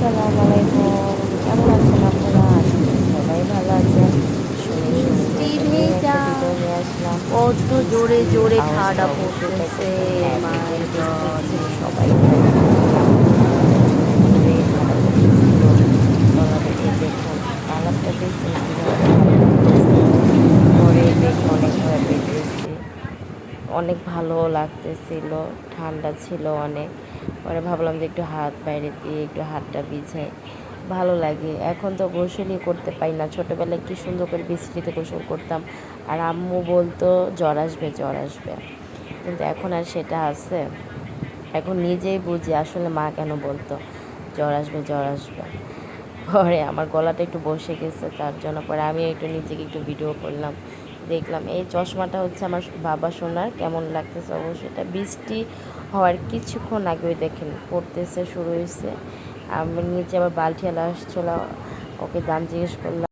আসসালামু আলাইকুম। কেমন আছেন আপনারা? আশা করি সবাই ভালো আছেন। শুনে মিষ্টি একটা নিউ একটা ভেজা ভিডিও নিয়ে আসলাম। কত জোরে বৃষ্টির জোরে আওয়াজটা ঠাডা অবশ্যই পড়তেছে। পাইতেছেন। হ্যাঁ, মাই বিকেল বৃষ্টি গড হচ্ছে, সবাই বাইরে গেছিলাম। অনেক জোরে ঠাডা পড়তেছিল। গলাটা এই দেখুন, কালারটা দেখছেন কীভাবে কালো হয়ে গেছে। পরে দেখে অনেক ভয় পেয়েছি। অনেক ভালো লাগতেছিল, ঠান্ডা ছিল অনেক। পরে ভাবলাম যে একটু হাত বাইরে দিয়ে একটু হাতটা ভিজাই, ভালো লাগে। এখন তো গোসলই করতে পারি না। ছোটোবেলায় একটু সুন্দর করে বৃষ্টিতে গোসল করতাম, আর আম্মু বলতো জ্বর আসবে জ্বর আসবে, কিন্তু এখন আর সেটা আছে? এখন নিজেই বুঝি আসলে মা কেন বলতো জ্বর আসবে জ্বর আসবে। পরে আমার গলাটা একটু বসে গেছে, তার জন্য পরে আমি একটু নিজেকে একটু ভিডিও করলাম। দেখলাম এই চশমাটা হচ্ছে আমার বাবা সোনার, কেমন লাগতেছে অবশ্যই। এটা বৃষ্টি হওয়ার কিছুক্ষণ আগেই দেখেন পড়তেছে, শুরু হয়েছে। আমি নিচে আবার বালতিওয়ালা আসছিলো, ওকে দাম জিজ্ঞেস করলাম।